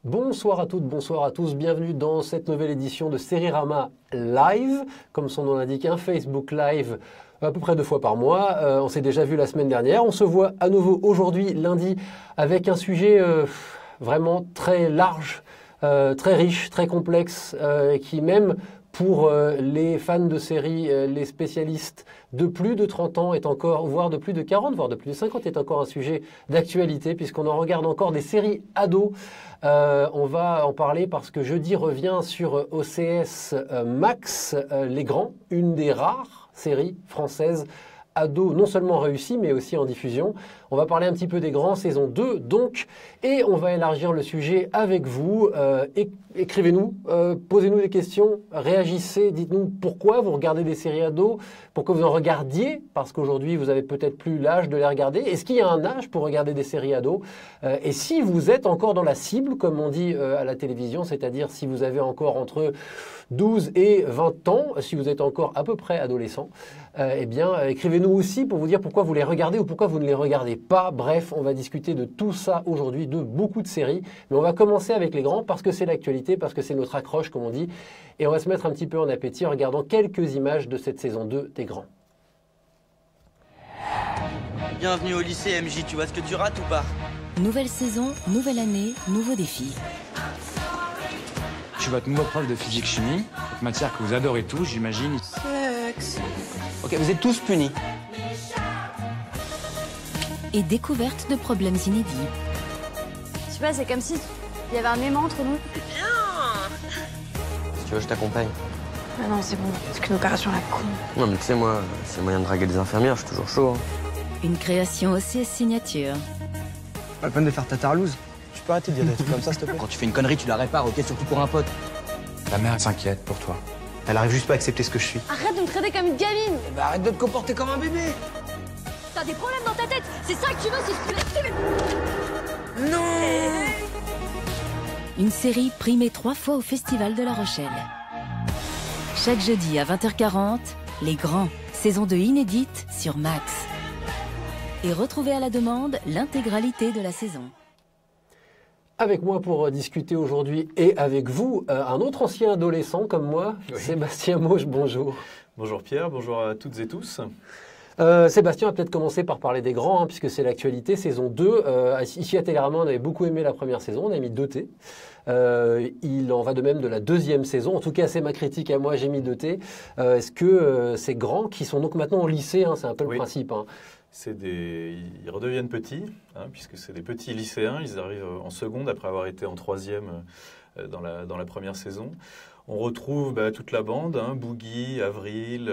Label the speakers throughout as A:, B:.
A: Bonsoir à toutes, bonsoir à tous, bienvenue dans cette nouvelle édition de Sérirama Live, comme son nom l'indique, un Facebook Live à peu près 2 fois par mois. On s'est déjà vu la semaine dernière, on se voit à nouveau aujourd'hui, lundi, avec un sujet vraiment très large, très riche, très complexe, qui même pour les fans de séries, les spécialistes de plus de 30 ans est encore, voire de plus de 40, voire de plus de 50 est encore un sujet d'actualité puisqu'on en regarde encore des séries ados. On va en parler parce que jeudi revient sur OCS Max, Les Grands, une des rares séries françaises ados non seulement réussies mais aussi en diffusion. On va parler un petit peu des Grands, saison 2 donc, et on va élargir le sujet avec vous. Écrivez-nous, posez-nous des questions, réagissez, dites-nous pourquoi vous regardez des séries ados, pourquoi vous en regardiez, parce qu'aujourd'hui vous avez peut-être plus l'âge de les regarder. Est-ce qu'il y a un âge pour regarder des séries ados? Et si vous êtes encore dans la cible, comme on dit à la télévision, c'est-à-dire si vous avez encore entre 12 et 20 ans, si vous êtes encore à peu près adolescent, eh bien écrivez-nous aussi pour vous dire pourquoi vous les regardez ou pourquoi vous ne les regardez pas. Bref, on va discuter de tout ça aujourd'hui, de beaucoup de séries, mais on va commencer avec Les Grands parce que c'est l'actualité, parce que c'est notre accroche comme on dit, et on va se mettre un petit peu en appétit en regardant quelques images de cette saison 2 des Grands.
B: Bienvenue au lycée MJ, tu vois ce que tu rates ou pas?
C: Nouvelle saison, nouvelle année, nouveau défi.
D: Je suis votre nouveau prof de physique-chimie, cette matière que vous adorez tous, j'imagine.
B: Sexe. Ok, vous êtes tous punis.
C: Et découverte de problèmes inédits.
E: Je sais pas, c'est comme si il y avait un aimant entre nous.
B: Si tu veux, je t'accompagne.
E: Ah non, c'est bon, c'est qu'une opération à la con.
B: Non, mais tu sais, moi, c'est moyen de draguer des infirmières, je suis toujours chaud. Hein.
C: Une création OCS signature.
F: Pas la peine de faire ta tarlouse. Tu peux arrêter de dire des trucs comme ça, s'il te plaît?
B: Quand tu fais une connerie, tu la répares, ok? Surtout pour un pote.
D: Ta mère s'inquiète pour toi.
F: Elle arrive juste pas à accepter ce que je suis.
E: Arrête de me traiter comme une gamine.
B: Eh ben, arrête de te comporter comme un bébé.
E: T'as des problèmes dans ta tête. C'est ça que tu veux, c'est ce que...
B: Non.
C: Une série primée 3 fois au Festival de La Rochelle. Chaque jeudi à 20h40, Les Grands, saison 2 inédite sur Max. Et retrouvez à la demande l'intégralité de la saison.
A: Avec moi pour discuter aujourd'hui et avec vous, un autre ancien adolescent comme moi, oui. Sébastien Mauche, bonjour.
G: Bonjour Pierre, bonjour à toutes et tous.
A: Sébastien va peut-être commencer par parler des Grands, puisque c'est l'actualité, saison 2. Ici à Télérama, on avait beaucoup aimé la première saison, on a mis 2 T. Il en va de même de la deuxième saison. En tout cas, c'est ma critique à moi, j'ai mis 2 T. Est-ce que ces Grands, qui sont donc maintenant au lycée, c'est un peu le principe.
G: Ils redeviennent petits, puisque c'est des petits lycéens. Ils arrivent en seconde après avoir été en troisième dans la première saison. On retrouve toute la bande, Boogie, Avril,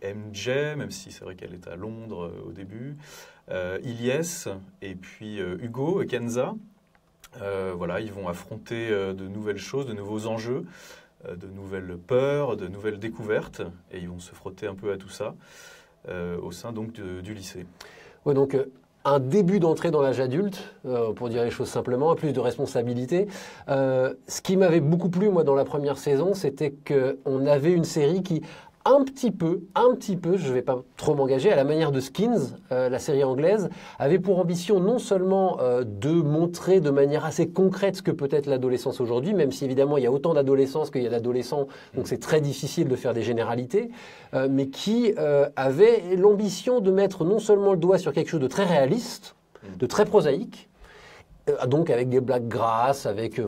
G: MJ, même si c'est vrai qu'elle est à Londres au début, Ilyes et puis Hugo et Kenza. Voilà, ils vont affronter de nouvelles choses, de nouveaux enjeux, de nouvelles peurs, de nouvelles découvertes, et ils vont se frotter un peu à tout ça au sein donc du lycée.
A: Ouais, donc un début d'entrée dans l'âge adulte, pour dire les choses simplement, plus de responsabilités. Ce qui m'avait beaucoup plu, moi, dans la première saison, c'était qu'on avait une série qui, un petit peu, je ne vais pas trop m'engager, à la manière de Skins, la série anglaise, avait pour ambition non seulement de montrer de manière assez concrète ce que peut être l'adolescence aujourd'hui, même si évidemment il y a autant d'adolescence qu'il y a d'adolescents, donc c'est très difficile de faire des généralités, mais qui avait l'ambition de mettre non seulement le doigt sur quelque chose de très réaliste, de très prosaïque, donc avec des blagues grasses, avec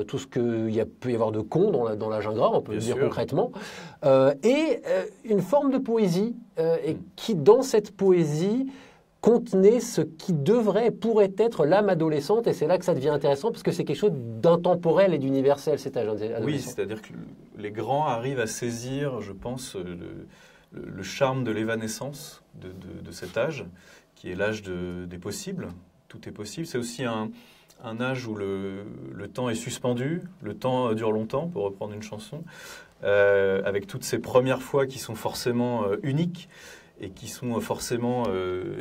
A: tout ce qu'il peut y avoir de con dans la jungle, on peut le dire concrètement, et une forme de poésie, et qui dans cette poésie contenait ce qui pourrait être l'âme adolescente, et c'est là que ça devient intéressant, parce que c'est quelque chose d'intemporel et d'universel, cet âge adolescent.
G: Oui, c'est-à-dire que les Grands arrivent à saisir, je pense, le charme de l'évanescence de cet âge, qui est l'âge des possibles. Tout est possible. C'est aussi un âge où le temps est suspendu, le temps dure longtemps, pour reprendre une chanson, avec toutes ces premières fois qui sont forcément uniques et qui sont forcément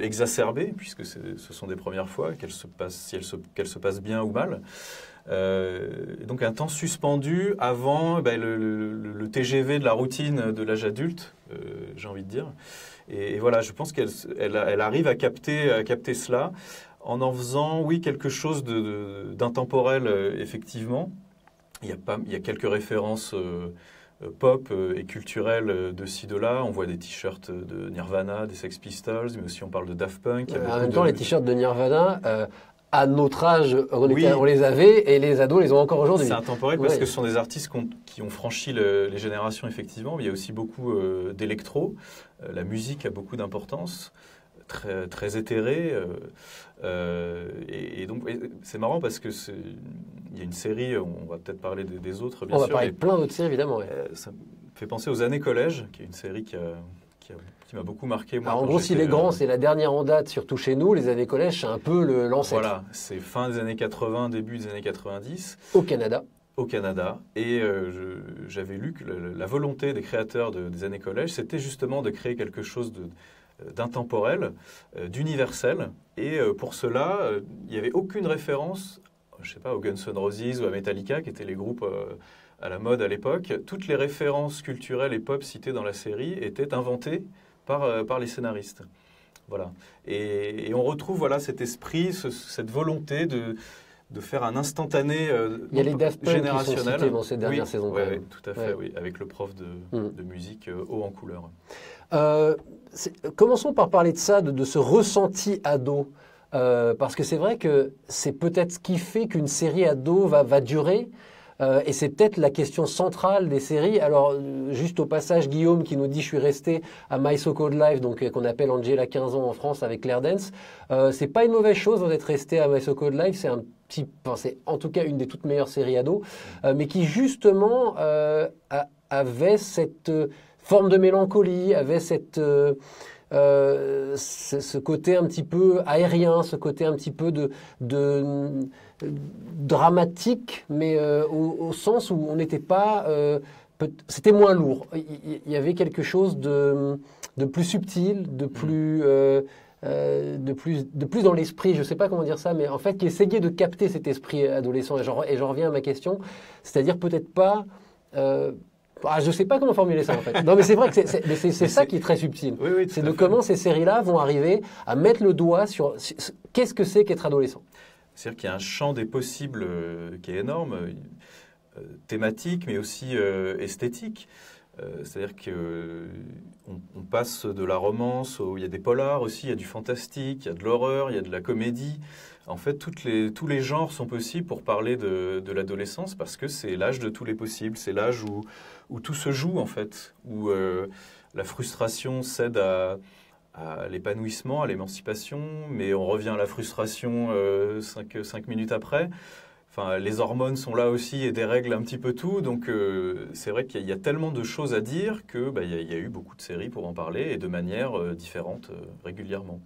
G: exacerbées, puisque ce sont des premières fois, qu'elles se passent bien ou mal. Donc un temps suspendu avant le TGV de la routine de l'âge adulte, j'ai envie de dire. Et voilà, je pense qu'elle arrive à capter cela en faisant, oui, quelque chose d'intemporel, effectivement. Il y a quelques références pop et culturelles de ci, de là. On voit des t-shirts de Nirvana, des Sex Pistols, mais aussi on parle de Daft Punk.
A: En même temps, les t-shirts de Nirvana, à notre âge, on les avait, et les ados les ont encore aujourd'hui.
G: C'est intemporel parce que ce sont des artistes qui ont franchi les générations, effectivement. Mais il y a aussi beaucoup d'électro. La musique a beaucoup d'importance. Très, très éthéré. Et donc, c'est marrant parce que il y a une série, on va peut-être parler des autres, bien sûr.
A: On va parler de plein d'autres séries, évidemment. Ouais.
G: Ça me fait penser aux Années Collège, qui est une série qui m'a beaucoup marqué. Moi,
A: alors, en gros, si Les Grands, c'est la dernière en date, surtout chez nous, les Années Collège, c'est un peu l'ancêtre.
G: Voilà, c'est fin des années 80, début des années 90.
A: Au Canada.
G: Et j'avais lu que la volonté des créateurs des Années Collège, c'était justement de créer quelque chose d'intemporel, d'universel. Et pour cela, il n'y avait aucune référence, je ne sais pas, aux Guns N' Roses ou à Metallica, qui étaient les groupes à la mode à l'époque. Toutes les références culturelles et pop citées dans la série étaient inventées par les scénaristes. Voilà. Et on retrouve cet esprit, cette volonté de faire un instantané
A: il y a les Daft Punk
G: générationnel.
A: Qui sont cités dans ces dernières saisons.
G: Oui, tout à fait, oui, avec le prof de musique haut en couleur.
A: Commençons par parler de ça, de ce ressenti ado. Parce que c'est vrai que c'est peut-être ce qui fait qu'une série ado va durer. Et c'est peut-être la question centrale des séries. Alors, juste au passage, Guillaume qui nous dit « Je suis resté à My So-Called Life », donc qu'on appelle Angela 15 ans en France avec Claire Dance. C'est pas une mauvaise chose d'être resté à My So-Called Life. C'est en tout cas une des toutes meilleures séries ados, mais qui justement avait cette forme de mélancolie, avait ce côté un petit peu aérien, ce côté un petit peu de dramatique, mais au sens où on n'était pas... c'était moins lourd. Il y avait quelque chose de plus subtil, de plus dans l'esprit, je ne sais pas comment dire ça, mais en fait qui essayait de capter cet esprit adolescent. Et j'en reviens à ma question, c'est-à-dire peut-être pas... je ne sais pas comment formuler ça en fait. Non mais c'est vrai que c'est ça qui est très subtil.
G: Oui,
A: c'est de comment ces séries-là vont arriver à mettre le doigt sur qu'est-ce que c'est qu'être adolescent.
G: C'est-à-dire qu'il y a un champ des possibles qui est énorme, thématique mais aussi esthétique. C'est-à-dire qu'on passe de la romance, il y a des polars aussi, il y a du fantastique, il y a de l'horreur, il y a de la comédie. En fait, tous les genres sont possibles pour parler de l'adolescence parce que c'est l'âge de tous les possibles. C'est l'âge où tout se joue, en fait, où la frustration cède à l'épanouissement, à l'émancipation, mais on revient à la frustration 5 minutes après. Enfin, les hormones sont là aussi et dérèglent un petit peu tout. Donc, c'est vrai qu'il y a tellement de choses à dire qu'il y a eu beaucoup de séries pour en parler et de manière différente régulièrement.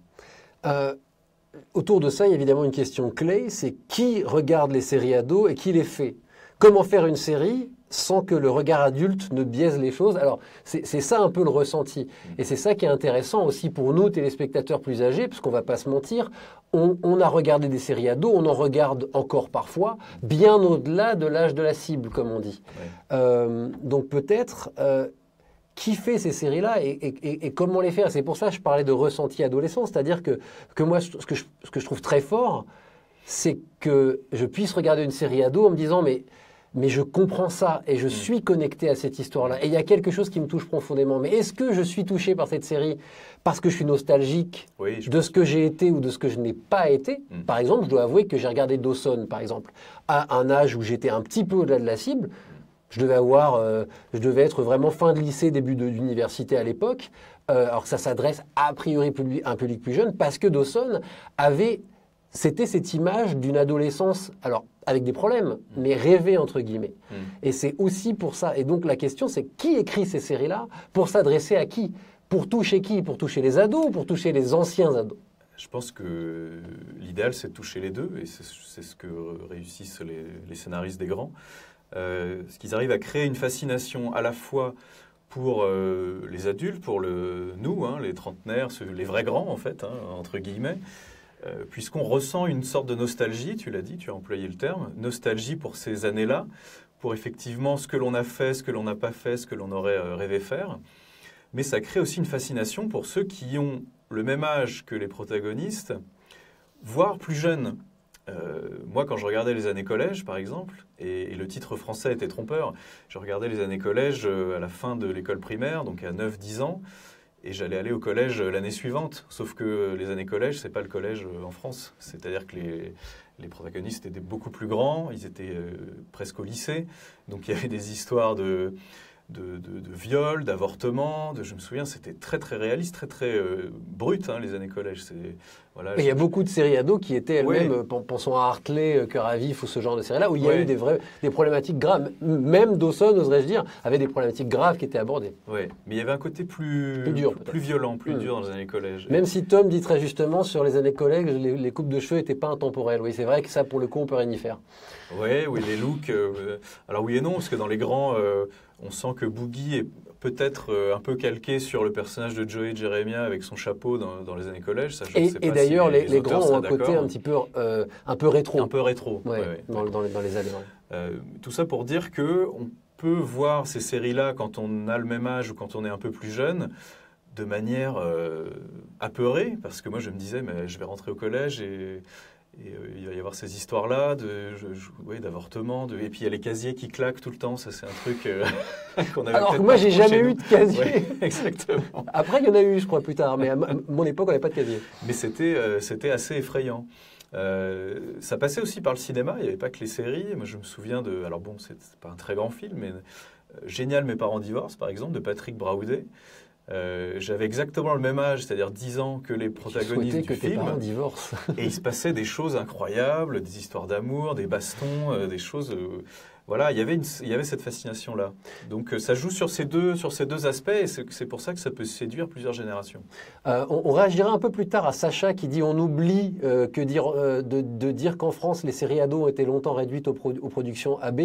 A: Autour de ça, il y a évidemment une question clé, c'est qui regarde les séries ados et qui les fait? Comment faire une série sans que le regard adulte ne biaise les choses? Alors, c'est ça un peu le ressenti. Et c'est ça qui est intéressant aussi pour nous, téléspectateurs plus âgés, parce qu'on ne va pas se mentir, on a regardé des séries ados, on en regarde encore parfois, bien au-delà de l'âge de la cible, comme on dit. Ouais. Donc peut-être... qui fait ces séries-là et comment les faire? C'est pour ça que je parlais de ressenti adolescent, c'est-à-dire que moi, ce que je trouve très fort, c'est que je puisse regarder une série ado en me disant mais je comprends ça et je suis connecté à cette histoire-là. Et il y a quelque chose qui me touche profondément. Mais est-ce que je suis touché par cette série parce que je suis nostalgique de ce que j'ai été ou de ce que je n'ai pas été? Par exemple, je dois avouer que j'ai regardé Dawson, par exemple, à un âge où j'étais un petit peu au-delà de la cible. Je devais être vraiment fin de lycée, début d'université à l'époque, alors que ça s'adresse a priori à un public plus jeune, parce que Dawson c'était cette image d'une adolescence, alors avec des problèmes, mais rêvée entre guillemets. Et c'est aussi pour ça. Et donc la question, c'est qui écrit ces séries-là pour s'adresser à qui? Pour toucher qui? Pour toucher les ados ou pour toucher les anciens ados?
G: Je pense que l'idéal, c'est de toucher les deux, et c'est ce que réussissent les scénaristes des grands. Ce qu'ils arrivent à créer une fascination à la fois pour les adultes, pour nous, les trentenaires, les vrais grands en fait, entre guillemets, puisqu'on ressent une sorte de nostalgie, tu l'as dit, tu as employé le terme, nostalgie pour ces années-là, pour effectivement ce que l'on a fait, ce que l'on n'a pas fait, ce que l'on aurait rêvé faire. Mais ça crée aussi une fascination pour ceux qui ont le même âge que les protagonistes, voire plus jeune. Moi, quand je regardais les années collège, par exemple, et le titre français était trompeur, je regardais les années collège à la fin de l'école primaire, donc à 9-10 ans, et j'allais aller au collège l'année suivante. Sauf que les années collège, c'est pas le collège en France. C'est-à-dire que les protagonistes étaient beaucoup plus grands, ils étaient presque au lycée, donc il y avait des histoires de viol, d'avortement, je me souviens, c'était très très réaliste, très très brut, hein, les années collège. Voilà,
A: il y a beaucoup de séries ados qui étaient elles-mêmes, pensons à Hartley, Cœur à vif ou ce genre de séries-là, où il y a eu des problématiques graves. Même Dawson, oserais-je dire, avait des problématiques graves qui étaient abordées.
G: Oui, mais il y avait un côté plus dur, plus violent, plus dur dans les années collège.
A: Même si Tom dit très justement, sur les années collège, les coupes de cheveux n'étaient pas intemporelles. Oui, c'est vrai que ça, pour le coup, on peut rien y faire.
G: Oui, les looks. Alors oui et non, parce que dans les grands, on sent que Boogie est peut-être un peu calqué sur le personnage de Joey Jeremiah avec son chapeau dans les années collège. Ça,
A: et d'ailleurs, si les grands ont un côté un petit peu rétro.
G: Un peu rétro.
A: Dans les années.
G: Tout ça pour dire qu'on peut voir ces séries-là quand on a le même âge ou quand on est un peu plus jeune, de manière apeurée, parce que moi je me disais, mais je vais rentrer au collège et il va y avoir ces histoires-là d'avortement, et puis il y a les casiers qui claquent tout le temps, ça c'est un truc qu'on avait.
A: Alors que moi j'ai jamais eu de casier.
G: Ouais, exactement.
A: Après il y en a eu, je crois, plus tard, mais à mon époque on n'avait pas de casier.
G: Mais c'était assez effrayant. Ça passait aussi par le cinéma, il n'y avait pas que les séries. Moi je me souviens alors bon, c'est pas un très grand film, mais Génial, mes parents divorcent, par exemple, de Patrick Braoudet. J'avais exactement le même âge, c'est-à-dire 10 ans que les protagonistes du film.
A: Tes parents divorcent.
G: Et il se passait des choses incroyables, des histoires d'amour, des bastons, des choses... Voilà, il y avait cette fascination-là. Donc ça joue sur ces deux aspects, et c'est pour ça que ça peut séduire plusieurs générations.
A: On réagira un peu plus tard à Sacha qui dit on oublie de dire qu'en France les séries ados ont été longtemps réduites aux productions AB.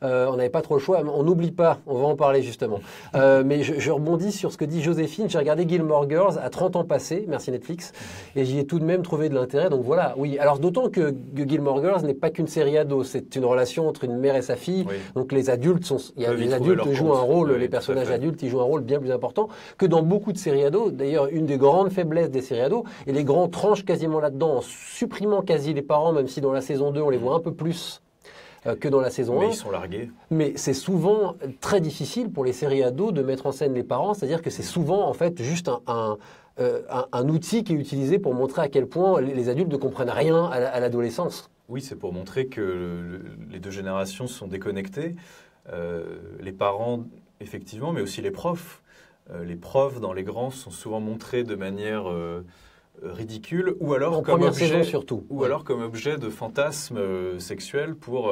A: On n'avait pas trop le choix, on n'oublie pas, on va en parler justement. Mais je rebondis sur ce que dit Joséphine. J'ai regardé Gilmore Girls à 30 ans passés, merci Netflix, et j'y ai tout de même trouvé de l'intérêt. Donc voilà, oui. Alors d'autant que Gilmore Girls n'est pas qu'une série ado, c'est une relation entre une mère et sa fille. Oui. Donc les adultes jouent un rôle, les personnages adultes ils jouent un rôle bien plus important que dans beaucoup de séries ados. D'ailleurs, une des grandes faiblesses des séries ados, et les grands tranchent quasiment là-dedans en supprimant quasi les parents, même si dans la saison 2 on les voit un peu plus que dans la saison 1.
G: Mais ils sont largués.
A: Mais c'est souvent très difficile pour les séries ados de mettre en scène les parents, c'est-à-dire que c'est souvent en fait juste un outil qui est utilisé pour montrer à quel point les adultes ne comprennent rien à l'adolescence.
G: Oui, c'est pour montrer que les deux générations sont déconnectées. Les parents, effectivement, mais aussi les profs. Les profs, dans les grands, sont souvent montrés de manière ridicule, ou alors comme objet,
A: surtout.
G: Ou alors comme objet de fantasme sexuel pour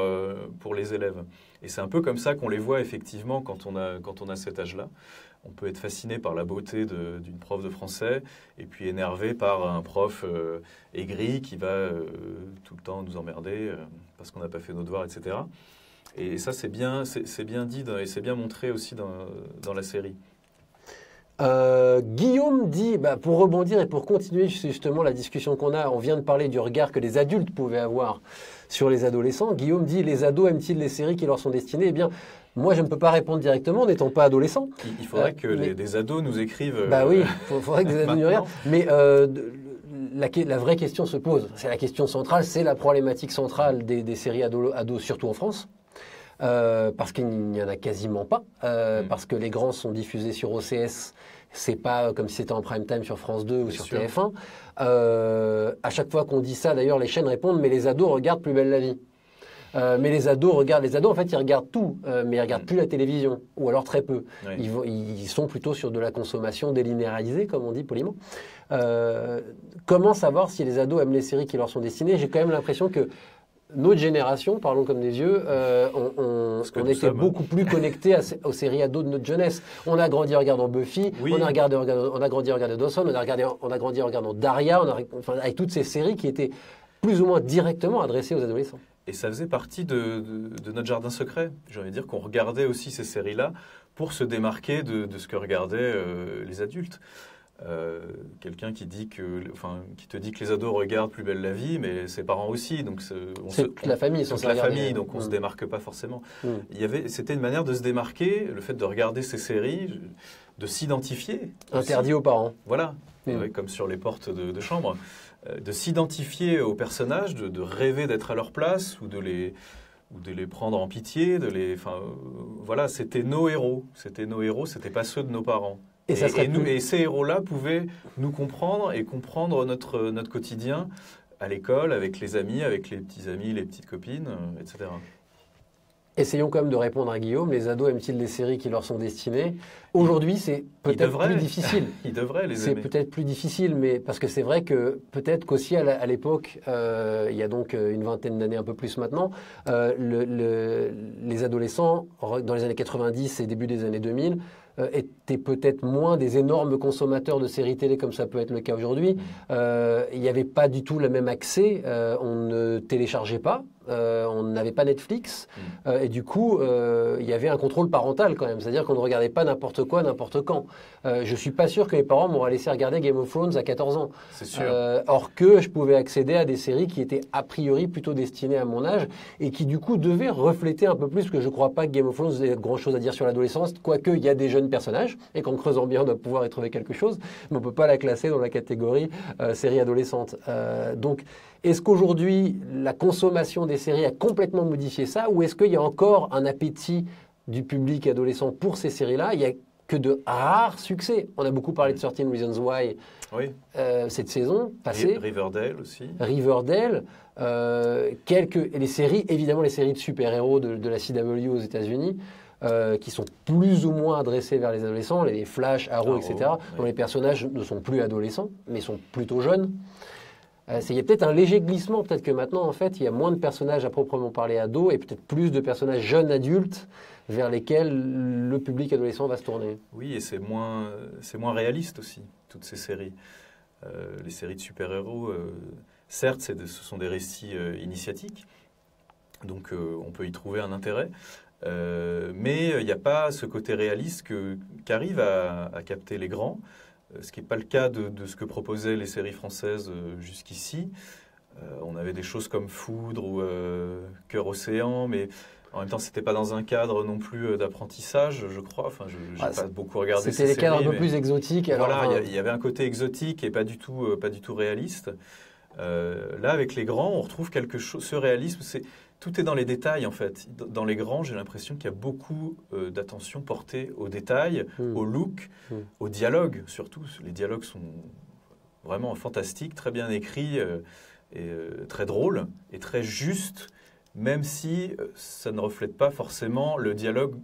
G: les élèves. Et c'est un peu comme ça qu'on les voit, effectivement, quand on a cet âge-là. On peut être fasciné par la beauté d'une prof de français et puis énervé par un prof aigri qui va tout le temps nous emmerder parce qu'on n'a pas fait nos devoirs, etc. Et ça, c'est bien dit et c'est bien montré aussi dans la série.
A: Guillaume dit, pour rebondir et pour continuer justement la discussion qu'on a, on vient de parler du regard que les adultes pouvaient avoir sur les adolescents. Guillaume dit, les ados aiment-ils les séries qui leur sont destinées ? Eh bien, moi, je ne peux pas répondre directement, n'étant pas adolescent.
G: Il faudrait que des ados nous écrivent.
A: Oui, il faudrait que des ados nous regardent. Mais la vraie question se pose. C'est la question centrale, c'est la problématique centrale des séries ados, surtout en France. Parce qu'il n'y en a quasiment pas. Parce que les grands sont diffusés sur OCS. C'est pas comme si c'était en prime time sur France 2 ou sur TF1. À chaque fois qu'on dit ça, d'ailleurs, les chaînes répondent, mais les ados regardent Plus belle la vie. Mais les ados, en fait, ils regardent tout, mais ils regardent plus la télévision, ou alors très peu. Oui. Ils sont plutôt sur de la consommation délinéarisée, comme on dit poliment. Comment savoir si les ados aiment les séries qui leur sont destinées ? J'ai quand même l'impression que notre génération, parlons comme des vieux, on était beaucoup plus connectés aux séries ados de notre jeunesse. On a grandi en regardant Buffy, on a grandi en regardant Dawson, on a grandi en regardant Daria, avec toutes ces séries qui étaient plus ou moins directement adressées aux adolescents.
G: Et ça faisait partie de notre jardin secret. J'ai envie de dire qu'on regardait aussi ces séries-là pour se démarquer de ce que regardaient les adultes. Quelqu'un qui te dit que les ados regardent Plus belle la vie, mais ses parents aussi. Donc
A: toute la famille,
G: donc on se démarque pas forcément. C'était une manière de se démarquer, le fait de regarder ces séries. de s'identifier.
A: Interdit aux parents.
G: Voilà, comme sur les portes de chambre. De s'identifier aux personnages, de rêver d'être à leur place ou de les prendre en pitié. Voilà, c'était nos héros. C'était pas ceux de nos parents. Et ces héros-là pouvaient nous comprendre et comprendre notre quotidien à l'école, avec les amis, avec les petits amis, les petites copines, etc.
A: Essayons quand même de répondre à Guillaume. Les ados aiment-ils les séries qui leur sont destinées? Aujourd'hui, c'est peut-être plus difficile.
G: Ils devraient les
A: C'est
G: aimer.
A: peut-être plus difficile, mais parce que c'est vrai que peut-être qu'aussi à l'époque, il y a donc une vingtaine d'années, un peu plus maintenant, les adolescents, dans les années 90 et début des années 2000, étaient peut-être moins des énormes consommateurs de séries télé comme ça peut être le cas aujourd'hui. Il n'y avait pas du tout le même accès. On ne téléchargeait pas. On n'avait pas Netflix. Et du coup, il y avait un contrôle parental quand même. C'est-à-dire qu'on ne regardait pas n'importe quoi, n'importe quand. Je ne suis pas sûr que mes parents m'auraient laissé regarder Game of Thrones à 14 ans.
G: C'est sûr.
A: Or que je pouvais accéder à des séries qui étaient a priori plutôt destinées à mon âge et qui du coup devaient refléter un peu plus, parce que je ne crois pas que Game of Thrones ait grand-chose à dire sur l'adolescence, quoique il y a des jeunes personnages, et qu'en creusant bien, on doit pouvoir y trouver quelque chose, mais on ne peut pas la classer dans la catégorie série adolescente. Donc, est-ce qu'aujourd'hui, la consommation des séries a complètement modifié ça, ou est-ce qu'il y a encore un appétit du public adolescent pour ces séries-là? Il n'y a que de rares succès. On a beaucoup parlé de 13 Reasons Why cette saison passée.
G: Riverdale aussi.
A: Riverdale. Les séries, évidemment les séries de super-héros de la CW aux États-Unis, qui sont plus ou moins adressées vers les adolescents, les Flash, Arrow, etc., dont les personnages ne sont plus adolescents, mais sont plutôt jeunes. Il y a peut-être un léger glissement, peut-être que maintenant, en fait, il y a moins de personnages à proprement parler ados et peut-être plus de personnages jeunes adultes vers lesquels le public adolescent va se tourner.
G: Oui, et c'est moins réaliste aussi, toutes ces séries. Les séries de super-héros, certes, ce sont des récits initiatiques, donc on peut y trouver un intérêt, mais il n'y a pas ce côté réaliste qu'arrivent à capter les grands. Ce qui n'est pas le cas de ce que proposaient les séries françaises jusqu'ici. On avait des choses comme Foudre ou Cœur Océan, mais en même temps, ce n'était pas dans un cadre non plus d'apprentissage, je crois. Enfin, je n'ai pas beaucoup regardé ces séries.
A: C'était des cadres un peu plus exotiques.
G: Voilà, il y avait un côté exotique et pas du tout réaliste. Là, avec les grands, on retrouve quelque chose. Ce réalisme, tout est dans les détails, en fait. Dans les grands, j'ai l'impression qu'il y a beaucoup d'attention portée aux détails, au look, au dialogue, surtout. Les dialogues sont vraiment fantastiques, très bien écrits, et très drôles et très justes, même si ça ne reflète pas forcément les dialogues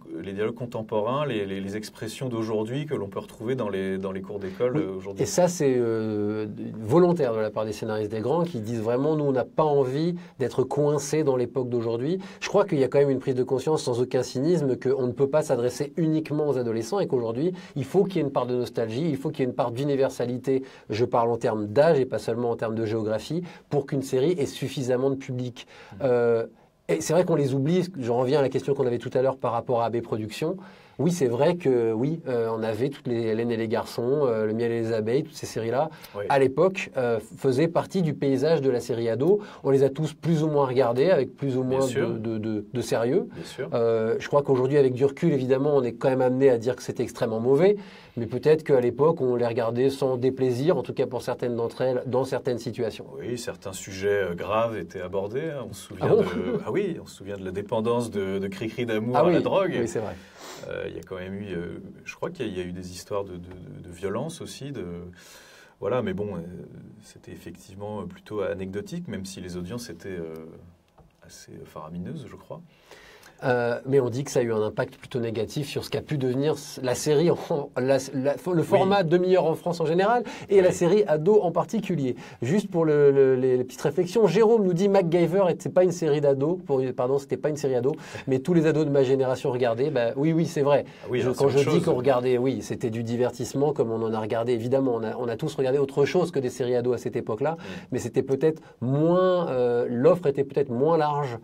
G: contemporains, les expressions d'aujourd'hui que l'on peut retrouver dans les cours d'école aujourd'hui.
A: Et ça, c'est volontaire de la part des scénaristes des grands qui disent vraiment, nous, on n'a pas envie d'être coincés dans l'époque d'aujourd'hui. Je crois qu'il y a quand même une prise de conscience sans aucun cynisme qu'on ne peut pas s'adresser uniquement aux adolescents et qu'aujourd'hui, il faut qu'il y ait une part de nostalgie, il faut qu'il y ait une part d'universalité, je parle en termes d'âge et pas seulement en termes de géographie, pour qu'une série ait suffisamment de public. Et c'est vrai qu'on les oublie, j'en reviens à la question qu'on avait tout à l'heure par rapport à AB Productions. Oui, c'est vrai que on avait toutes les Hélène et les garçons, Le miel et les abeilles, toutes ces séries-là, à l'époque, faisaient partie du paysage de la série ado. On les a tous plus ou moins regardés, avec plus ou moins de sérieux.
G: Bien sûr.
A: Je crois qu'aujourd'hui, avec du recul, évidemment, on est quand même amené à dire que c'était extrêmement mauvais. Mais peut-être qu'à l'époque, on les regardait sans déplaisir, en tout cas pour certaines d'entre elles, dans certaines situations.
G: Oui, certains sujets graves étaient abordés. On se souvient on se souvient de la dépendance de Cricri d'amour à la drogue.
A: Oui, c'est vrai.
G: Il y a quand même eu, je crois qu'il y a eu des histoires de violence aussi. Voilà, mais bon, c'était effectivement plutôt anecdotique, même si les audiences étaient assez faramineuses, je crois.
A: Mais on dit que ça a eu un impact plutôt négatif sur ce qu'a pu devenir la série, le format demi-heure en France en général et la série ado en particulier. Juste pour les petites réflexions, Jérôme nous dit MacGyver c'était pas une série d'ado, c'était pas une série ado, mais tous les ados de ma génération regardaient. Oui, c'est vrai. Quand je dis qu'on regardait, c'était du divertissement comme on en a regardé. Évidemment, on a tous regardé autre chose que des séries ados à cette époque-là, mais c'était peut-être moins, l'offre était peut-être moins large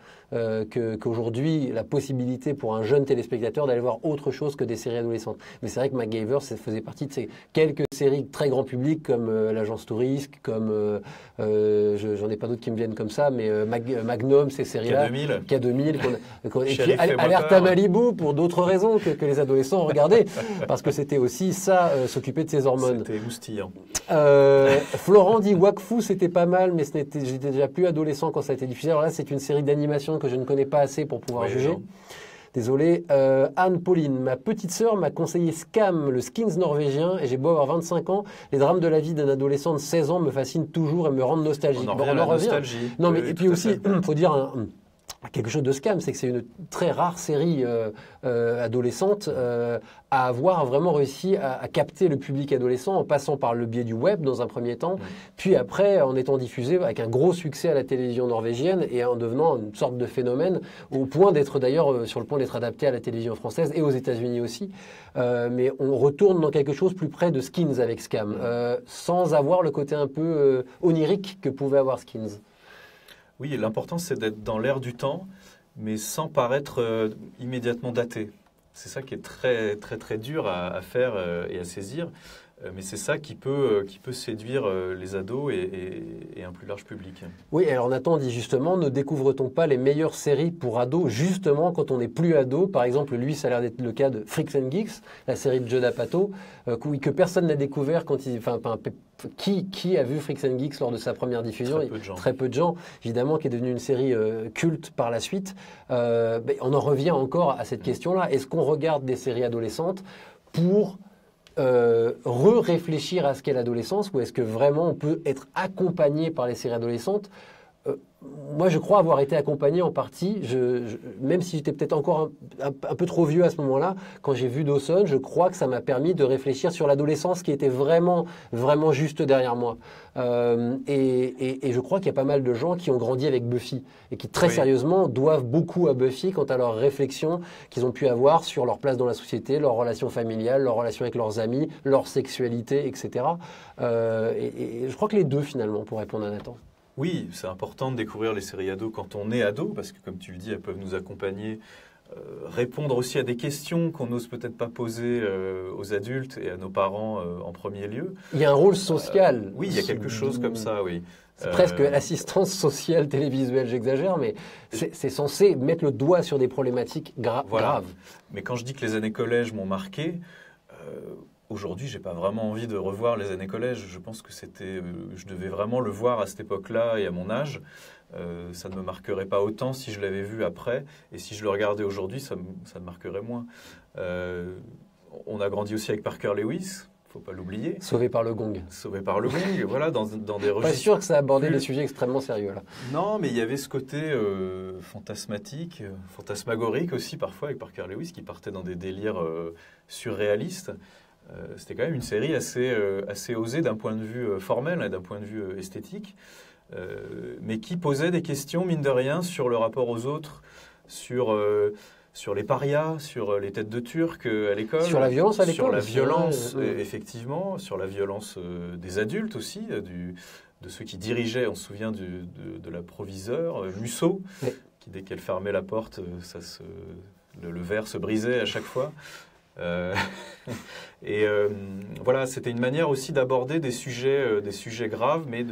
A: qu'aujourd'hui. La possibilité pour un jeune téléspectateur d'aller voir autre chose que des séries adolescentes. Mais c'est vrai que MacGyver, ça faisait partie de ces quelques séries très grand public comme l'Agence Touriste, comme j'en ai pas d'autres qui me viennent comme ça, mais Magnum, ces séries-là, K2000, et puis Alerte à Malibu pour d'autres raisons que les adolescents regardaient, parce que c'était aussi ça, s'occuper de ses hormones.
G: C'était moustillant.
A: Florent dit Wakfu, c'était pas mal, mais j'étais déjà plus adolescent quand ça a été diffusé. Alors là, c'est une série d'animation que je ne connais pas assez pour pouvoir juger. Non. Désolé. Anne-Pauline, ma petite sœur m'a conseillé Skam, le Skins norvégien, et j'ai beau avoir 25 ans, les drames de la vie d'un adolescent de 16 ans me fascinent toujours et me rendent nostalgique.
G: On en revient. Nostalgie.
A: Non, mais et puis aussi, il faut dire quelque chose de Skam, c'est que c'est une très rare série adolescente à avoir vraiment réussi à capter le public adolescent en passant par le biais du web dans un premier temps, puis après en étant diffusé avec un gros succès à la télévision norvégienne et en devenant une sorte de phénomène au point d'être d'ailleurs sur le point d'être adapté à la télévision française et aux États-Unis aussi. Mais on retourne dans quelque chose plus près de Skins avec Skam, sans avoir le côté un peu onirique que pouvait avoir Skins.
G: Oui, l'important c'est d'être dans l'air du temps, mais sans paraître immédiatement daté. C'est ça qui est très très très dur à faire et à saisir, mais c'est ça qui peut séduire les ados et un plus large public.
A: Oui, alors Nathan dit justement, ne découvre-t-on pas les meilleures séries pour ados justement quand on n'est plus ado? Par exemple, lui, ça a l'air d'être le cas de Freaks and Geeks, la série de Judd Apatow, que personne n'a découvert quand qui a vu Freaks and Geeks lors de sa première diffusion? Très peu de gens, évidemment, qui est devenue une série culte par la suite. On en revient encore à cette question-là. Est-ce qu'on regarde des séries adolescentes pour réfléchir à ce qu'est l'adolescence, ou est-ce que vraiment on peut être accompagné par les séries adolescentes? Moi, je crois avoir été accompagné en partie, même si j'étais peut-être encore un peu trop vieux à ce moment-là, quand j'ai vu Dawson, je crois que ça m'a permis de réfléchir sur l'adolescence qui était vraiment, vraiment juste derrière moi. Et je crois qu'il y a pas mal de gens qui ont grandi avec Buffy et qui, très sérieusement, doivent beaucoup à Buffy quant à leurs réflexions qu'ils ont pu avoir sur leur place dans la société, leurs relations familiales, leurs relations avec leurs amis, leur sexualité, etc. Et je crois que les deux, finalement, pour répondre à Nathan.
G: Oui, c'est important de découvrir les séries ados quand on est ado, parce que comme tu le dis, elles peuvent nous accompagner, répondre aussi à des questions qu'on n'ose peut-être pas poser aux adultes et à nos parents en premier lieu.
A: Il y a un rôle social.
G: Oui, il y a quelque chose comme ça, oui.
A: C'est presque l'assistance sociale télévisuelle, j'exagère, mais c'est censé mettre le doigt sur des problématiques graves.
G: Mais quand je dis que les années collège m'ont marqué, aujourd'hui, j'ai pas vraiment envie de revoir les années collège. Je pense que je devais vraiment le voir à cette époque-là et à mon âge. Ça ne me marquerait pas autant si je l'avais vu après. Et si je le regardais aujourd'hui, ça me marquerait moins. On a grandi aussi avec Parker Lewis, faut pas l'oublier.
A: Sauvé par le gong.
G: Sauvé par le gong, voilà, dans des registres.
A: Pas sûr que ça abordait des sujets extrêmement sérieux, là.
G: Non, mais il y avait ce côté fantasmatique, fantasmagorique aussi, parfois, avec Parker Lewis, qui partait dans des délires surréalistes. C'était quand même une série assez osée d'un point de vue formel et d'un point de vue esthétique, mais qui posait des questions, mine de rien, sur le rapport aux autres, sur les parias, sur les têtes de Turcs à l'école.
A: Sur la violence à l'école.
G: Sur la violence, effectivement, sur la violence des adultes aussi, de ceux qui dirigeaient. On se souvient de la proviseure, Musso, qui dès qu'elle fermait la porte, le verre se brisait à chaque fois. Voilà, c'était une manière aussi d'aborder des sujets graves, mais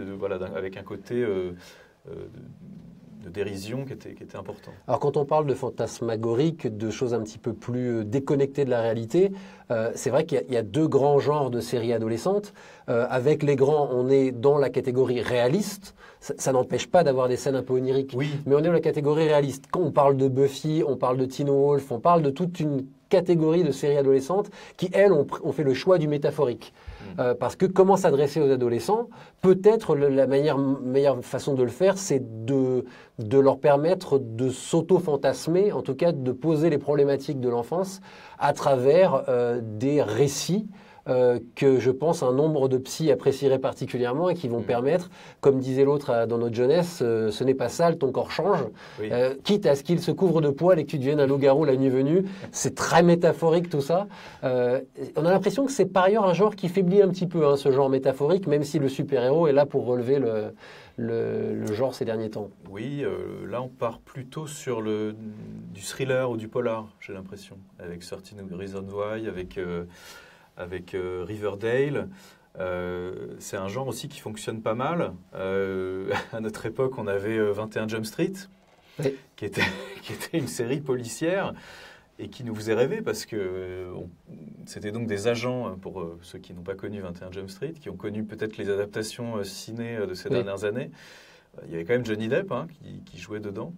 G: avec un côté de dérision qui était important.
A: Alors quand on parle de fantasmagorique, de choses un petit peu plus déconnectées de la réalité, c'est vrai qu'il y a deux grands genres de séries adolescentes. Avec les grands, on est dans la catégorie réaliste. Ça n'empêche pas d'avoir des scènes un peu oniriques, mais on est dans la catégorie réaliste. Quand on parle de Buffy, on parle de Teen Wolf, on parle de toute une catégorie de séries adolescentes qui, elles, ont fait le choix du métaphorique. Parce que comment s'adresser aux adolescents? Peut-être la meilleure façon de le faire, c'est de leur permettre de s'auto-fantasmer, en tout cas de poser les problématiques de l'enfance à travers des récits que je pense un nombre de psys apprécieraient particulièrement et qui vont permettre, comme disait l'autre dans notre jeunesse, ce n'est pas sale, ton corps change.
G: Oui.
A: Quitte à ce qu'il se couvre de poils et que tu deviennes un loup-garou la nuit venue. C'est très métaphorique tout ça. On a l'impression que c'est par ailleurs un genre qui faiblit un petit peu, ce genre métaphorique, même si le super-héros est là pour relever le genre ces derniers temps.
G: Oui, là on part plutôt sur du thriller ou du polar, j'ai l'impression, avec 13 Reasons Why, avec Riverdale. C'est un genre aussi qui fonctionne pas mal. À notre époque, on avait 21 Jump Street,
A: oui.
G: qui était une série policière et qui nous faisait rêver parce que c'était donc des agents, pour ceux qui n'ont pas connu 21 Jump Street, qui ont connu peut-être les adaptations ciné de ces dernières années. Il y avait quand même Johnny Depp qui jouait dedans.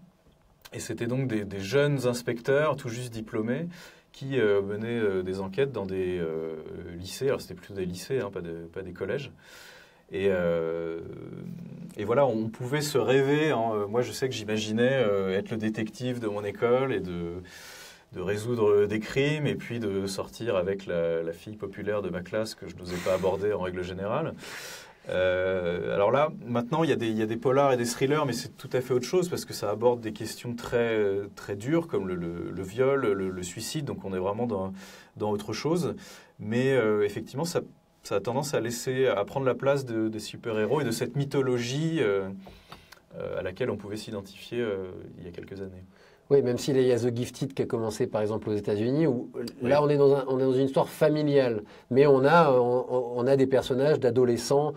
G: Et c'était donc des jeunes inspecteurs, tout juste diplômés, qui menaient des enquêtes dans des lycées. Alors c'était plutôt des lycées, pas des collèges. Et voilà, on pouvait se rêver. Moi, je sais que j'imaginais être le détective de mon école et de résoudre des crimes et puis de sortir avec la fille populaire de ma classe que je n'osais pas aborder en règle générale. Alors là, maintenant, il y a des polars et des thrillers, mais c'est tout à fait autre chose parce que ça aborde des questions très, très dures comme le viol, le suicide, donc on est vraiment dans autre chose. Mais effectivement, ça a tendance à prendre la place des super-héros et de cette mythologie à laquelle on pouvait s'identifier il y a quelques années.
A: Oui, même s'il y a The Gifted qui a commencé par exemple aux États-Unis, où là on est dans une histoire familiale, mais on a des personnages d'adolescents,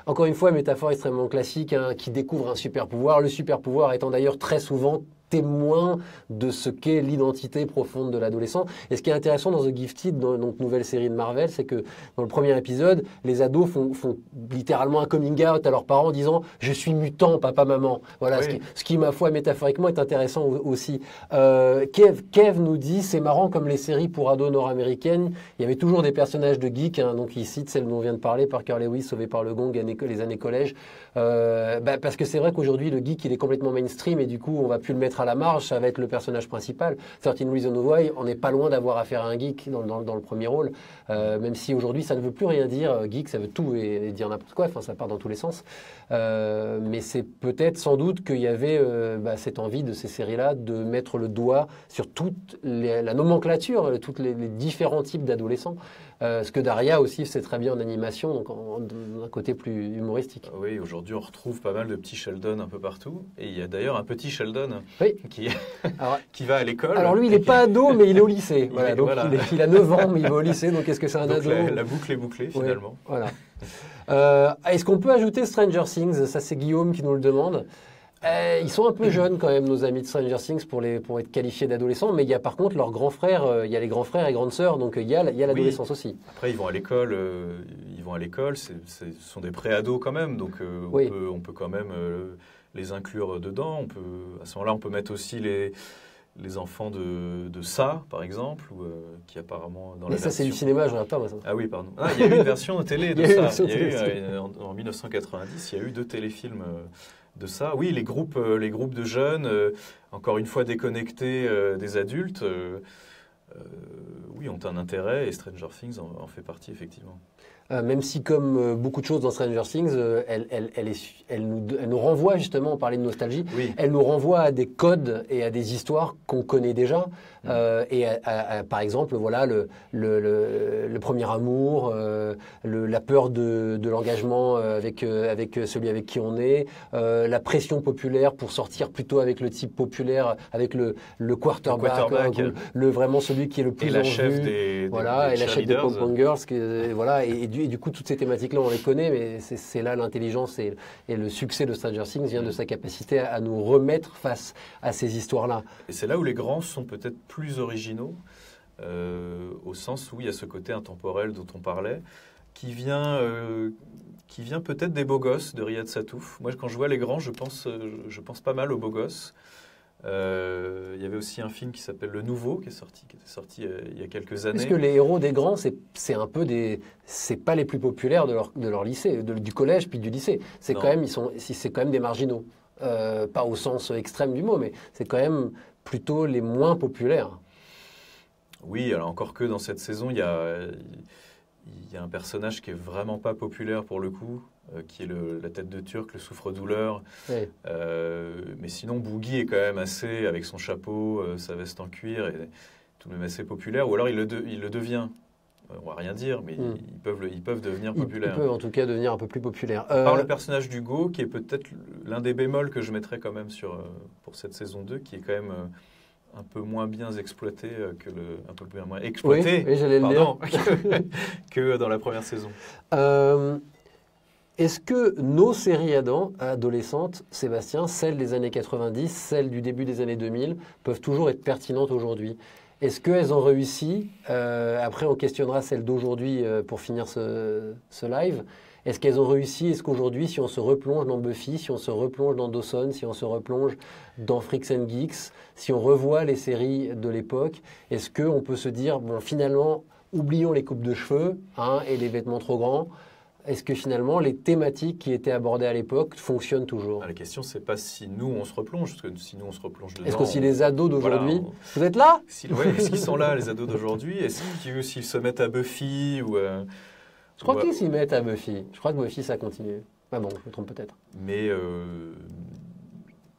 A: encore une fois, métaphore extrêmement classique, qui découvrent un super pouvoir, le super pouvoir étant d'ailleurs très souvent témoin de ce qu'est l'identité profonde de l'adolescent. Et ce qui est intéressant dans The Gifted, donc nouvelle série de Marvel, c'est que dans le premier épisode, les ados font littéralement un coming out à leurs parents en disant « Je suis mutant, papa, maman ». Voilà,
G: oui.
A: ce qui, ma foi, métaphoriquement, est intéressant aussi. Kev nous dit « C'est marrant comme les séries pour ados nord-américaines, il y avait toujours des personnages de geeks », donc il cite celle dont on vient de parler, Parker Lewis, Sauvé par le Gong, les années collège. Parce que c'est vrai qu'aujourd'hui, le geek, il est complètement mainstream et du coup, on va plus le mettre à la marge, ça va être le personnage principal. 13 Reasons Why, on n'est pas loin d'avoir affaire à un geek dans le premier rôle, même si aujourd'hui ça ne veut plus rien dire. Geek, ça veut tout et dire n'importe quoi, enfin ça part dans tous les sens. Mais c'est peut-être sans doute qu'il y avait cette envie de ces séries-là de mettre le doigt sur toute la nomenclature, tous les différents types d'adolescents. Ce que Daria aussi fait très bien en animation, donc d'un côté plus humoristique.
G: Oui, aujourd'hui on retrouve pas mal de petits Sheldon un peu partout. Et il y a d'ailleurs un petit Sheldon qui va à l'école.
A: Alors lui, il n'est pas ado, mais il est au lycée. Il a 9 ans, mais il va au lycée, donc est-ce que c'est un ado ?
G: La boucle est bouclée finalement.
A: Oui, voilà. Est-ce qu'on peut ajouter Stranger Things ? Ça, c'est Guillaume qui nous le demande. Ils sont un peu jeunes quand même, nos amis de Stranger Things, pour être qualifiés d'adolescents, mais il y a par contre leurs grands frères, il y a les grands frères et grandes sœurs, donc il y a l'adolescence aussi.
G: Après, ils vont à l'école, ce sont des pré-ados quand même, donc on peut quand même les inclure dedans. À ce moment-là, on peut mettre aussi les enfants de ça, par exemple, qui apparemment dans
A: mais
G: la
A: ça,
G: version...
A: c'est du cinéma, je regarde pas moi ça.
G: Ah oui, pardon. Il y a eu une version de télé de ça. En 1990, il y a eu 2 téléfilms de ça. Oui, les groupes de jeunes, encore une fois déconnectés des adultes, ont un intérêt et Stranger Things en fait partie effectivement.
A: Même si, comme beaucoup de choses dans Stranger Things, elle nous renvoie justement, on parlait de nostalgie, elle nous renvoie à des codes et à des histoires qu'on connaît déjà. Et par exemple, voilà, le premier amour, la peur de l'engagement avec celui avec qui on est, la pression populaire pour sortir plutôt avec le type populaire, avec le quarterback, vraiment celui qui est le plus
G: et la
A: en
G: chef
A: vue.
G: Des
A: et la chef des pom-pom girls, et du coup toutes ces thématiques-là on les connaît, mais c'est là l'intelligence et le succès de Stranger Things vient de sa capacité à nous remettre face à ces histoires-là.
G: Et c'est là où les grands sont peut-être plus originaux, au sens où il y a ce côté intemporel dont on parlait, qui vient peut-être des beaux gosses de Riyad Satouf. Moi, quand je vois les grands, je pense pas mal aux beaux gosses. Il y avait aussi un film qui s'appelle Le Nouveau, qui était sorti il y a quelques années.
A: Est-ce que les héros des grands, c'est un peu c'est pas les plus populaires de leur lycée, du collège puis du lycée. C'est quand même des marginaux. Pas au sens extrême du mot, mais c'est quand même plutôt les moins populaires.
G: Oui, alors encore que dans cette saison, il y a Il y a un personnage qui est vraiment pas populaire pour le coup, qui est la tête de Turc, le souffre-douleur.
A: Ouais.
G: Mais sinon, Boogie est quand même assez, avec son chapeau, sa veste en cuir, et tout de même assez populaire. Ou alors il le devient. On va rien dire, mais ils peuvent devenir populaires.
A: Ils peuvent en tout cas devenir un peu plus populaires.
G: Par le personnage d'Hugo, qui est peut-être l'un des bémols que je mettrais quand même pour cette saison 2, qui est quand même un peu moins bien exploité
A: Oui, j'allais le dire.
G: que dans la première saison.
A: Est-ce que nos séries adolescentes, Sébastien, celles des années 90, celles du début des années 2000, peuvent toujours être pertinentes aujourd'hui? Est-ce qu'elles ont réussi? Après, on questionnera celles d'aujourd'hui pour finir ce live. Est-ce qu'elles ont réussi? Est-ce qu'aujourd'hui, si on se replonge dans Buffy, si on se replonge dans Dawson, si on se replonge dans Freaks and Geeks, si on revoit les séries de l'époque, est-ce qu'on peut se dire, bon, finalement, oublions les coupes de cheveux et les vêtements trop grands? Est-ce que finalement, les thématiques qui étaient abordées à l'époque fonctionnent toujours?
G: La question, c'est pas si nous, on se replonge, parce que si nous, on se replonge dedans...
A: Est-ce que si les ados d'aujourd'hui... Voilà, vous êtes là?
G: Est-ce qu'ils sont là, les ados d'aujourd'hui? Est-ce qu'ils se mettent à Buffy ou
A: Je crois qu'ils s'y mettent à Buffy. Je crois que Buffy, ça continue. Ah bon, je me trompe peut-être.
G: Mais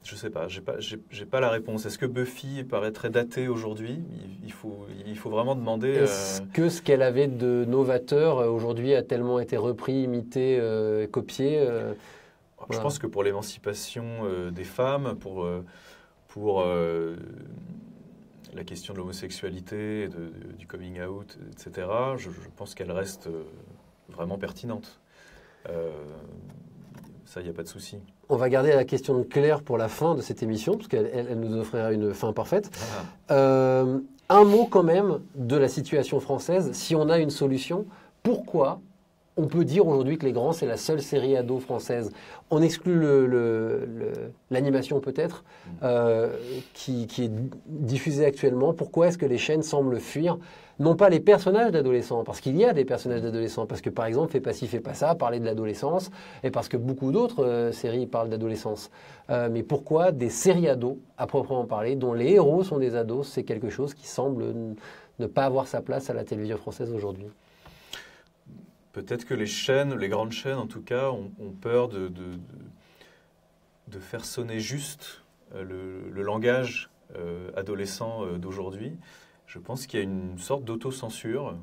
G: je sais pas, j'ai pas la réponse. Est-ce que Buffy paraîtrait datée aujourd'hui? Il faut vraiment demander...
A: Est-ce que ce qu'elle avait de novateur aujourd'hui a tellement été repris, imité, copié
G: Je pense que pour l'émancipation des femmes, pour la question de l'homosexualité, du coming out, etc., je pense qu'elle reste vraiment pertinente. Ça, il n'y a pas de souci.
A: On va garder la question de Claire pour la fin de cette émission, parce qu'elle nous offrira une fin parfaite. Un mot quand même de la situation française. Si on a une solution, pourquoi on peut dire aujourd'hui que Les Grands, c'est la seule série ado française? On exclut l'animation peut-être, qui est diffusée actuellement. Pourquoi est-ce que les chaînes semblent fuir, non pas les personnages d'adolescents, parce qu'il y a des personnages d'adolescents, parce que par exemple, Fais pas ci, fais pas ça, parler de l'adolescence, et parce que beaucoup d'autres séries parlent d'adolescence. Mais pourquoi des séries ados, à proprement parler, dont les héros sont des ados, c'est quelque chose qui semble ne pas avoir sa place à la télévision française aujourd'hui?
G: Peut-être que les grandes chaînes en tout cas, ont peur de faire sonner juste le langage adolescent d'aujourd'hui. Je pense qu'il y a une sorte d'autocensure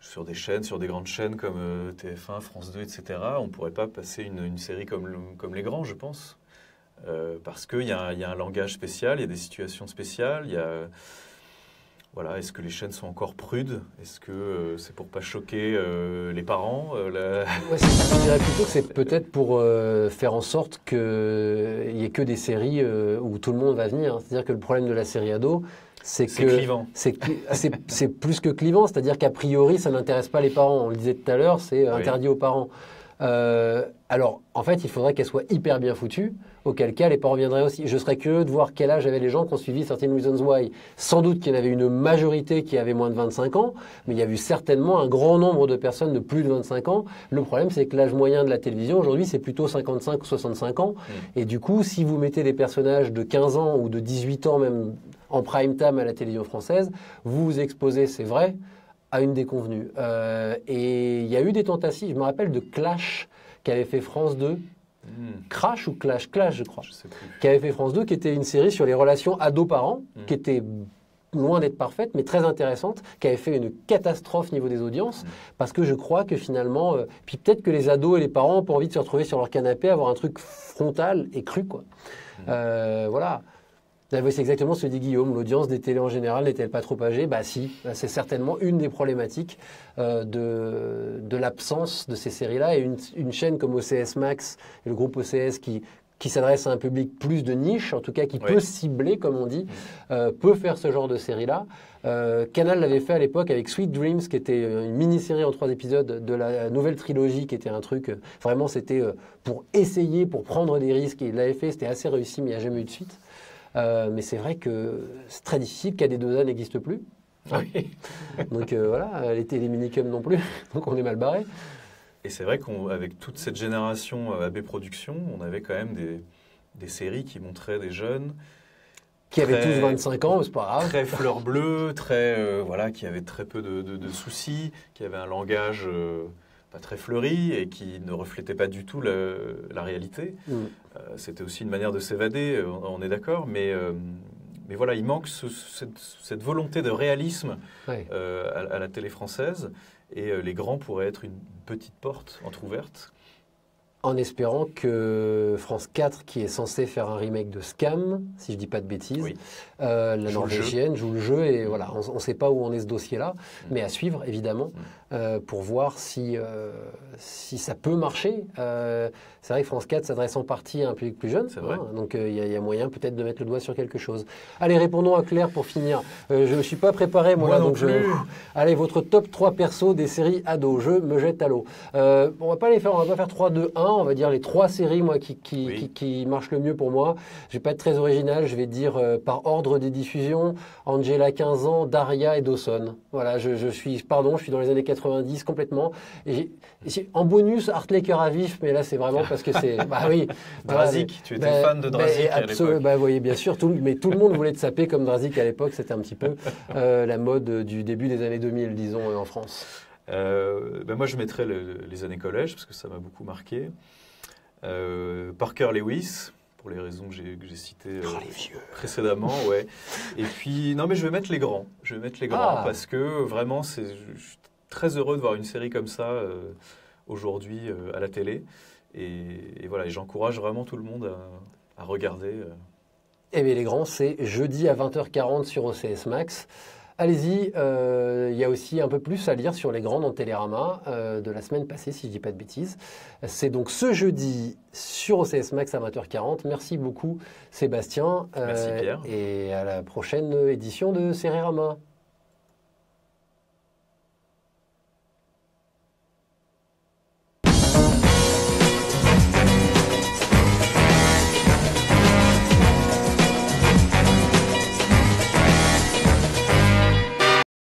G: sur des chaînes, sur des grandes chaînes comme TF1, France 2, etc. On ne pourrait pas passer une série comme Les Grands, je pense, parce qu'il y a un langage spécial, il y a des situations spéciales, il y a... Voilà, est-ce que les chaînes sont encore prudes? Est-ce que c'est pour pas choquer les parents
A: Je dirais plutôt que c'est peut-être pour faire en sorte qu'il n'y ait que des séries où tout le monde va venir. C'est-à-dire que le problème de la série ado, c'est
G: clivant.
A: C'est plus que clivant, c'est-à-dire qu'a priori, ça n'intéresse pas les parents. On le disait tout à l'heure, c'est interdit aux parents. Alors, en fait, il faudrait qu'elle soit hyper bien foutue, auquel cas les parents viendraient aussi. Je serais curieux de voir quel âge avaient les gens qui ont suivi 13 Reasons Why. Sans doute qu'il y en avait une majorité qui avait moins de 25 ans, mais il y a eu certainement un grand nombre de personnes de plus de 25 ans. Le problème, c'est que l'âge moyen de la télévision, aujourd'hui, c'est plutôt 55 ou 65 ans. Et du coup, si vous mettez des personnages de 15 ans ou de 18 ans, même en prime time à la télévision française, vous vous exposez, c'est vrai, à une déconvenue. Et il y a eu des tentatives, je me rappelle de Clash, qu'avait fait France 2. Crash ou Clash, je crois.
G: Je sais plus.
A: Qui avait fait France 2, qui était une série sur les relations ados-parents, qui était loin d'être parfaite, mais très intéressante, qui avait fait une catastrophe niveau des audiences, parce que je crois que finalement, puis peut-être que les ados et les parents ont pas envie de se retrouver sur leur canapé, avoir un truc frontal et cru, quoi. Voilà. C'est exactement ce que dit Guillaume. L'audience des télés en général n'est-elle pas trop âgée? Bah si, c'est certainement une des problématiques de l'absence de ces séries-là. Et une chaîne comme OCS Max, et le groupe OCS qui s'adresse à un public plus de niche, en tout cas qui peut cibler, comme on dit, peut faire ce genre de série-là. Canal l'avait fait à l'époque avec Sweet Dreams, qui était une mini-série en 3 épisodes de la nouvelle trilogie, qui était un truc, vraiment c'était pour essayer, pour prendre des risques. Et il l'avait fait, c'était assez réussi, mais il n'y a jamais eu de suite. Mais c'est vrai que c'est très difficile, KD2A n'existe plus.
G: Oui.
A: Donc voilà, les minicums non plus, donc on est mal barré.
G: Et c'est vrai qu'avec toute cette génération AB Productions, on avait quand même des séries qui montraient des jeunes
A: Qui avaient tous 25 ans, mais c'est pas grave.
G: Très fleur bleue, très, voilà, qui avait très peu de soucis, qui avait un langage pas très fleuri et qui ne reflétait pas du tout la réalité. C'était aussi une manière de s'évader, on est d'accord, mais voilà, il manque cette volonté de réalisme à la télé française, et Les Grands pourraient être une petite porte entrouverte.
A: En espérant que France 4, qui est censé faire un remake de Scam, si je ne dis pas de bêtises, la norvégienne joue le jeu, et voilà, on ne sait pas où en est ce dossier-là, mais à suivre évidemment, pour voir si ça peut marcher. C'est vrai que France 4 s'adresse en partie à un public plus jeune, donc il y a moyen peut-être de mettre le doigt sur quelque chose. Allez, répondons à Claire pour finir. Je ne suis pas préparé, moi là, donc allez, votre top 3 persos des séries ados, je me jette à l'eau. On va pas faire 3, 2, 1, on va dire les 3 séries moi, qui marchent le mieux pour moi. Je vais pas être très original, je vais dire par ordre des diffusions, Angela 15 ans, Daria et Dawson. Voilà, je suis dans les années 90 complètement. Et en bonus, Heartlaker à vif, mais là c'est vraiment parce que c'est... Bah oui.
G: Drazik, tu étais fan de Drazik à l'époque.
A: Vous voyez, bien sûr, mais tout le monde voulait te saper comme Drazik à l'époque, c'était un petit peu la mode du début des années 2000, disons, en France.
G: Moi je mettrais les années collège, parce que ça m'a beaucoup marqué. Parker Lewis, pour les raisons que j'ai citées précédemment, ouais. Et puis, non mais je vais mettre Les Grands. Parce que vraiment, je suis très heureux de voir une série comme ça aujourd'hui à la télé. Et voilà, et j'encourage vraiment tout le monde à regarder.
A: Eh bien, Les Grands, c'est jeudi à 20h40 sur OCS Max. Allez-y, il y a aussi un peu plus à lire sur Les Grands dans Télérama de la semaine passée, si je ne dis pas de bêtises. C'est donc ce jeudi sur OCS Max à 20h40. Merci beaucoup Sébastien.
G: Merci Pierre.
A: Et à la prochaine édition de Télérama.